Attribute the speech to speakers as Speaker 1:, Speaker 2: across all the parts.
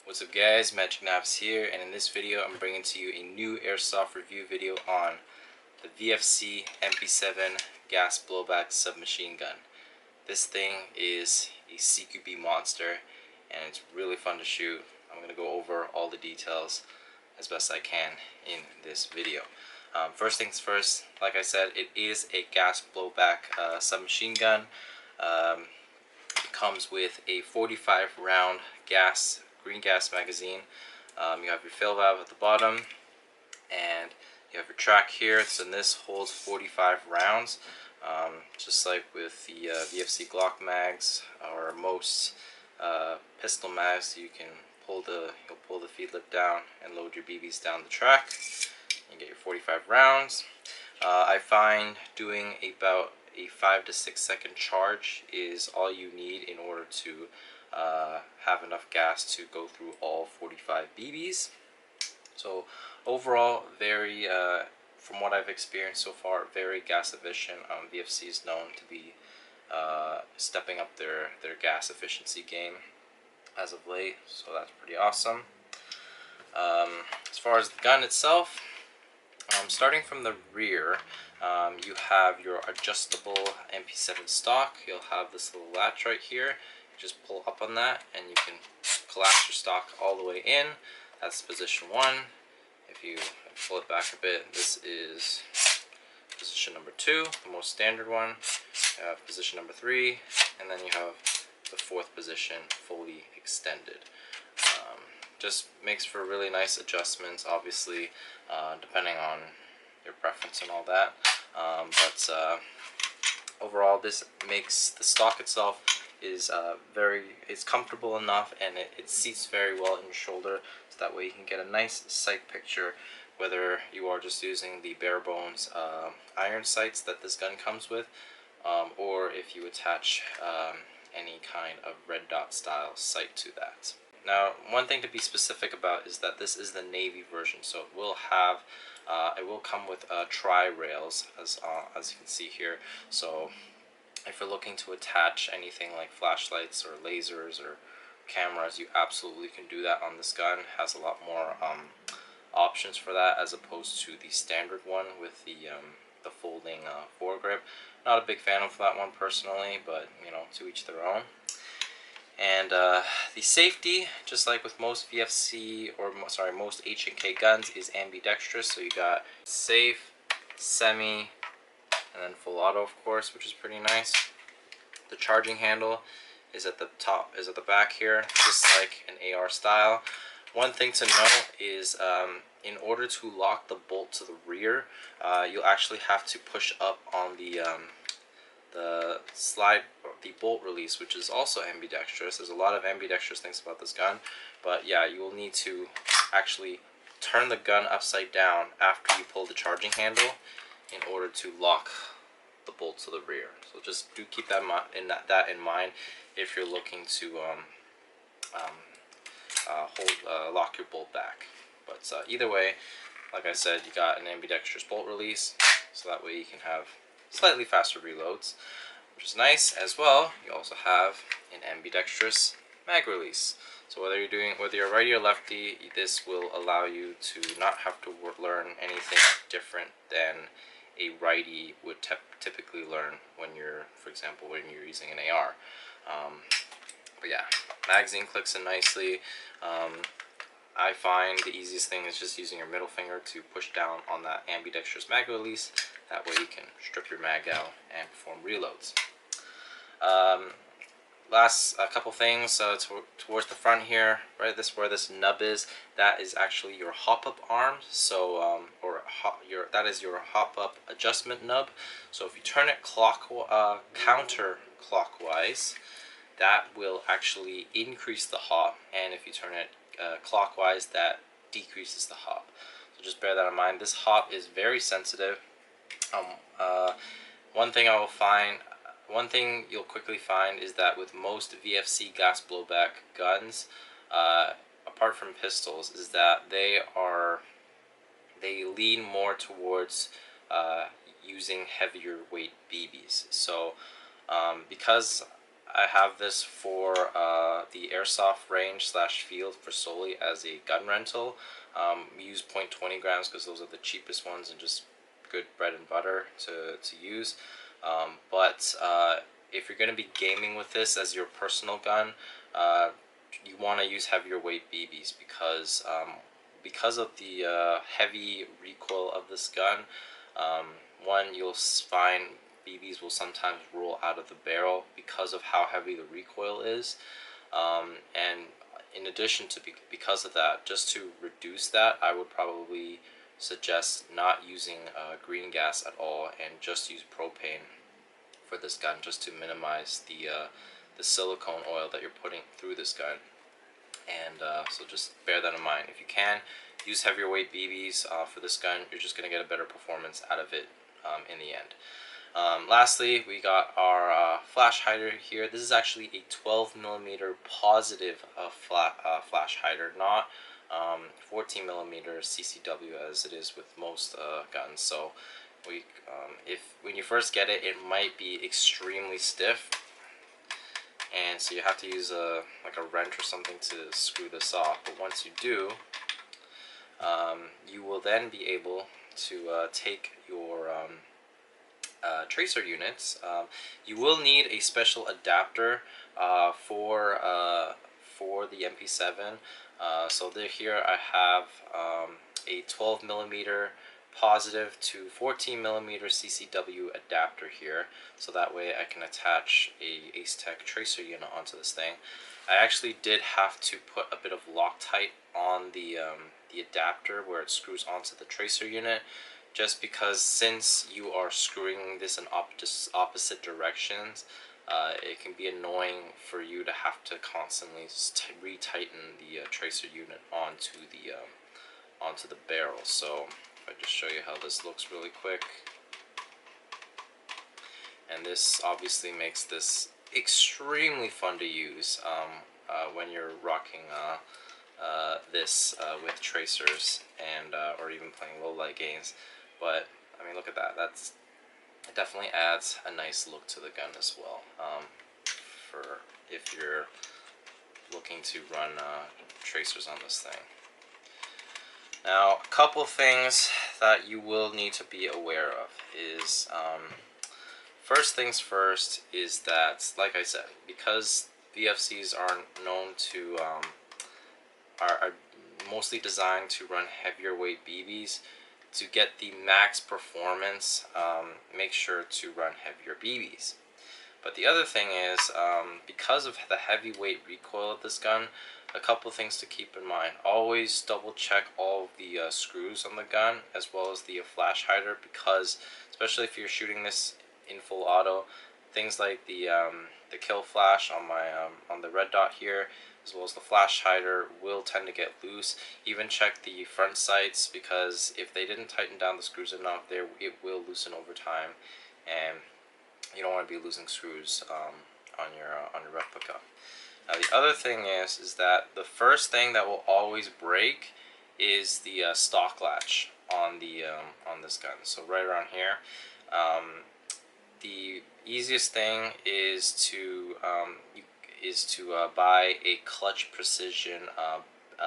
Speaker 1: What's up guys, Magic Naps here, and in this video I'm bringing to you a new Airsoft review video on the VFC MP7 gas blowback submachine gun. This thing is a CQB monster and it's really fun to shoot. I'm going to go over all the details as best I can in this video. First things first, like I said, it is a gas blowback submachine gun. It comes with a 45 round green gas magazine. You have your fill valve at the bottom, and you have your track here. So this holds 45 rounds, just like with the VFC Glock mags or most pistol mags. You'll pull the feed lip down and load your BBs down the track. You get your 45 rounds. I find doing about a 5 to 6 second charge is all you need in order to have enough gas to go through all 45 BBs. So overall, from what I've experienced so far, very gas efficient. VFC is known to be stepping up their gas efficiency game as of late, so that's pretty awesome. As far as the gun itself, starting from the rear, you have your adjustable MP7 stock. You'll have this little latch right here. You just pull up on that and you can collapse your stock all the way in. That's position 1. If you pull it back a bit, this is position number 2, the most standard one. You have position number 3, and then you have the 4th position fully extended. Just makes for really nice adjustments, obviously, depending on your preference and all that. But overall, this makes the stock itself is it's comfortable enough, and it seats very well in your shoulder, so that way you can get a nice sight picture, whether you are just using the bare bones iron sights that this gun comes with, or if you attach any kind of red dot style sight to that. Now, one thing to be specific about is that this is the Navy version, so it will come with tri-rails, as you can see here. So if you're looking to attach anything like flashlights or lasers or cameras, you absolutely can do that on this gun. It has a lot more options for that, as opposed to the standard one with the folding foregrip. Not a big fan of that one personally, but you know, to each their own. And the safety, just like with most VFC, or sorry, most H&K guns, is ambidextrous. So you got safe, semi, and then full auto, of course, which is pretty nice. The charging handle is at the back here, just like an AR style. One thing to note is, in order to lock the bolt to the rear, you'll actually have to push up on the bolt release, which is also ambidextrous. There's a lot of ambidextrous things about this gun, but yeah, you will need to actually turn the gun upside down after you pull the charging handle in order to lock the bolt to the rear. So just do keep that in mind if you're looking to lock your bolt back. But either way, like I said, you got an ambidextrous bolt release, so that way you can have slightly faster reloads, which is nice. As well, you also have an ambidextrous mag release. So whether you're righty or lefty, this will allow you to not have to learn anything different than a righty would typically learn when for example, when you're using an AR. But yeah, magazine clicks in nicely. I find the easiest thing is just using your middle finger to push down on that ambidextrous mag release. That way you can strip your mag out and perform reloads. Last couple things, towards the front here, right, where this nub is, that is actually your hop-up arm. So, that is your hop-up adjustment nub. So if you turn it counterclockwise, that will actually increase the hop, and if you turn it clockwise, that decreases the hop. So just bear that in mind. This hop is very sensitive. One thing you'll quickly find is that with most VFC gas blowback guns, apart from pistols, is that they lean more towards using heavier weight BBs. So because I have this for the Airsoft range slash field for solely as a gun rental. We use 0.20 grams because those are the cheapest ones and just good bread and butter to use. But if you're going to be gaming with this as your personal gun, you want to use heavier weight BBs because of the heavy recoil of this gun. One, you'll find BBs will sometimes roll out of the barrel because of how heavy the recoil is. And in addition to because of that, just to reduce that, I would probably suggest not using green gas at all and just use propane for this gun, just to minimize the silicone oil that you're putting through this gun. And so just bear that in mind. If you can, use heavier weight BBs for this gun. You're just going to get a better performance out of it in the end. Lastly, we got our flash hider here. This is actually a 12mm positive flash hider, not 14mm CCW as it is with most guns. So when you first get it, it might be extremely stiff, and so you have to use like a wrench or something to screw this off. But once you do, you will then be able to take your tracer units. You will need a special adapter for the MP7. So here I have a 12mm positive to 14mm CCW adapter here, so that way I can attach a Ace Tech tracer unit onto this thing. I actually did have to put a bit of Loctite on the adapter where it screws onto the tracer unit, just because since you are screwing this in opposite directions, it can be annoying for you to have to constantly retighten the tracer unit onto the barrel. So if I just show you how this looks really quick, and this obviously makes this extremely fun to use when you're rocking this with tracers and or even playing low light games. But I mean, look at that. It definitely adds a nice look to the gun as well. For if you're looking to run tracers on this thing. Now, a couple things that you will need to be aware of is first things first is that, like I said, because VFCs are known to are mostly designed to run heavier weight BBs. To get the max performance, make sure to run heavier BBs. But the other thing is, because of the heavyweight recoil of this gun, a couple things to keep in mind. Always double check all of the screws on the gun, as well as the flash hider, because especially if you're shooting this in full auto, things like the kill flash on my on the red dot here, as well as the flash hider, will tend to get loose. Even check the front sights, because if they didn't tighten down the screws enough, it will loosen over time, and you don't want to be losing screws on your replica. Now the other thing is that the first thing that will always break is the stock latch on this gun. So right around here, the easiest thing is to buy a Clutch Precision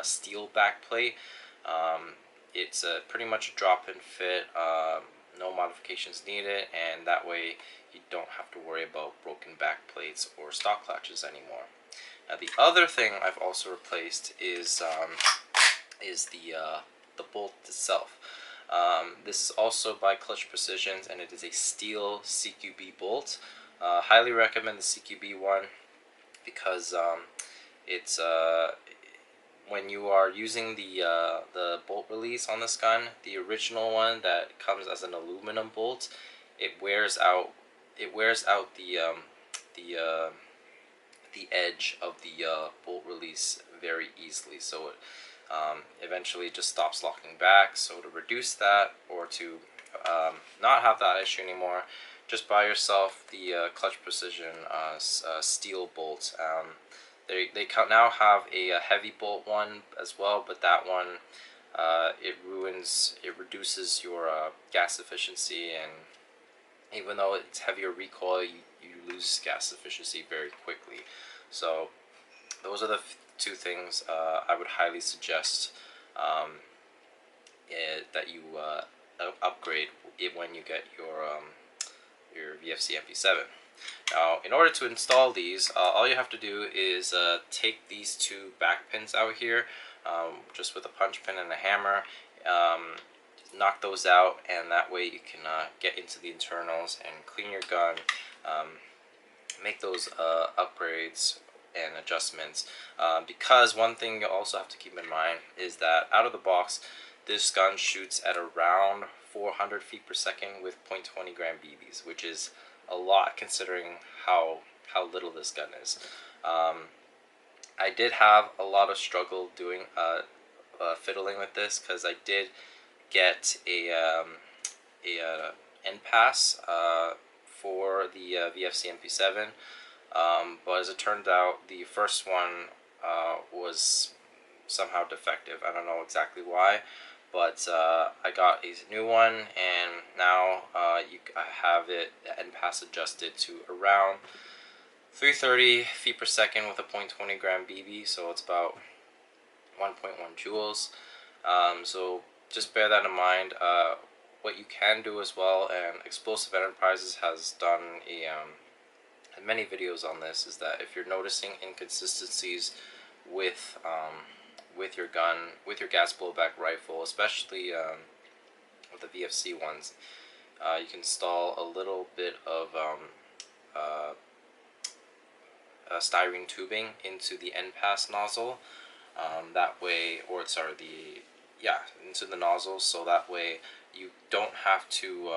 Speaker 1: steel backplate. It's pretty much a drop-in fit, no modifications needed, and that way you don't have to worry about broken back plates or stock latches anymore. Now the other thing I've also replaced is the bolt itself. This is also by Clutch Precision, and it is a steel CQB bolt. Highly recommend the CQB one, because it's when you are using the bolt release on this gun, the original one that comes as an aluminum bolt, it wears out the edge of the bolt release very easily, so it eventually just stops locking back. So to reduce that, or to not have that issue anymore, just buy yourself the Clutch Precision steel bolt. They now have a heavy bolt one as well, but that one it reduces your gas efficiency, and even though it's heavier recoil, you you lose gas efficiency very quickly. So those are the two things I would highly suggest that you upgrade it when you get your VFC MP7. Now, in order to install these, all you have to do is take these two back pins out here, just with a punch pin and a hammer, knock those out, and that way you can get into the internals and clean your gun, make those upgrades and adjustments. Because one thing you also have to keep in mind is that out of the box, this gun shoots at around 400 feet per second with .20 gram BBs, which is a lot considering how little this gun is. I did have a lot of struggle doing fiddling with this, because I did get a end pass for the VFC MP7, but as it turned out, the first one was somehow defective. I don't know exactly why, but I got a new one, and now I have it end pass adjusted to around 330 feet per second with a .20 gram BB, so it's about 1.1 joules. So just bear that in mind. What you can do as well, and Explosive Enterprises has done many videos on this, is that if you're noticing inconsistencies with your gun, with your gas blowback rifle, especially with the VFC ones, you can install a little bit of styrene tubing into the end pass nozzle. That way, or sorry, into the nozzle, so that way you don't have to,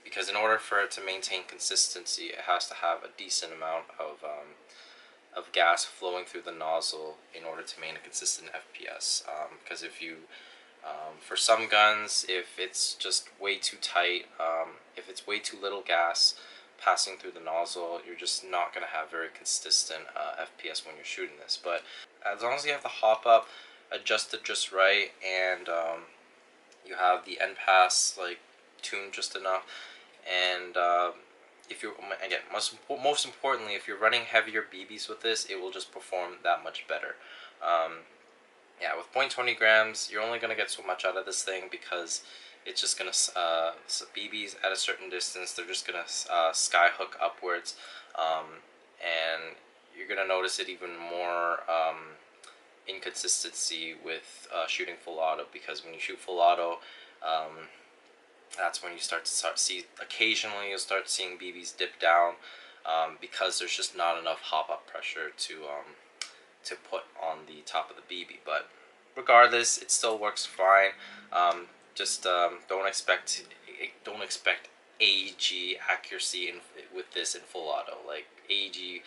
Speaker 1: because in order for it to maintain consistency, it has to have a decent amount of gas flowing through the nozzle in order to maintain a consistent FPS. Because if you, for some guns, if it's just way too tight, if it's way too little gas passing through the nozzle, you're just not going to have very consistent FPS when you're shooting this. But as long as you have the hop up adjusted just right, and you have the end pass like tuned just enough, and if you're, again, most importantly, if you're running heavier BBs with this, it will just perform that much better. Yeah, with .20 grams, you're only going to get so much out of this thing, because it's just going to, BBs at a certain distance, they're just going to sky hook upwards, and you're going to notice it even more inconsistency with shooting full auto, because when you shoot full auto, that's when you start to see, occasionally you'll start seeing BBs dip down, because there's just not enough hop-up pressure to put on the top of the BB. But regardless, it still works fine. Just don't expect AEG accuracy with this in full auto. Like AEG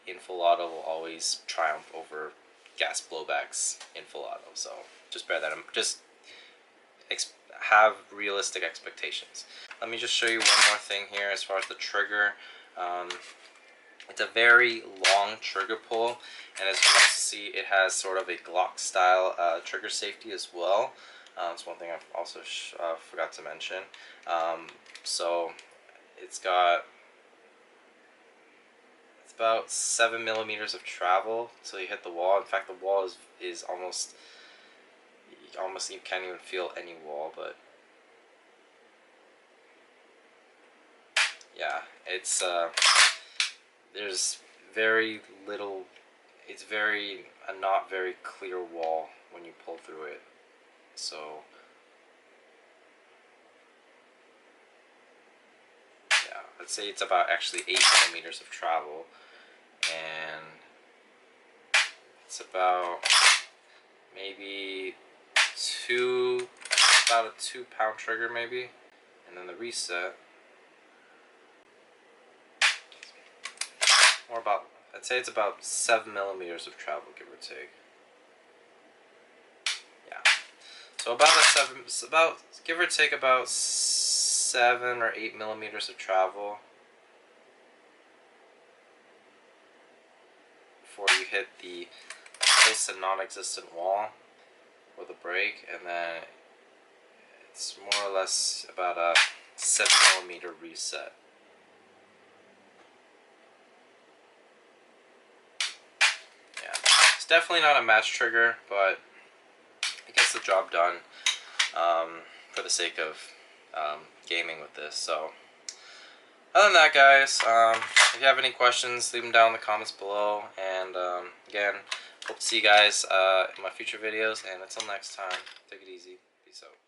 Speaker 1: in full auto will always triumph over gas blowbacks in full auto. So just bear that in, just have realistic expectations. Let me just show you one more thing here as far as the trigger. It's a very long trigger pull, and as you can see, it has sort of a Glock style trigger safety as well. That's one thing I also forgot to mention. So it's about 7 millimeters of travel till you hit the wall. In fact, the wall is almost you can't even feel any wall, but yeah, it's there's very little, it's a not very clear wall when you pull through it. So yeah, let's say it's about actually 8 millimeters of travel, and it's about maybe about a 2-pound trigger maybe, and then the reset, or about, I'd say it's about 7 millimeters of travel, give or take. Yeah, so about give or take about 7 or 8 millimeters of travel before you hit the close to non-existent wall or the break, and then it's more or less about a 7mm reset. Yeah, it's definitely not a match trigger, but it gets the job done for the sake of gaming with this. So other than that, guys, if you have any questions, leave them down in the comments below. And again, hope to see you guys in my future videos. And until next time, take it easy. Peace out.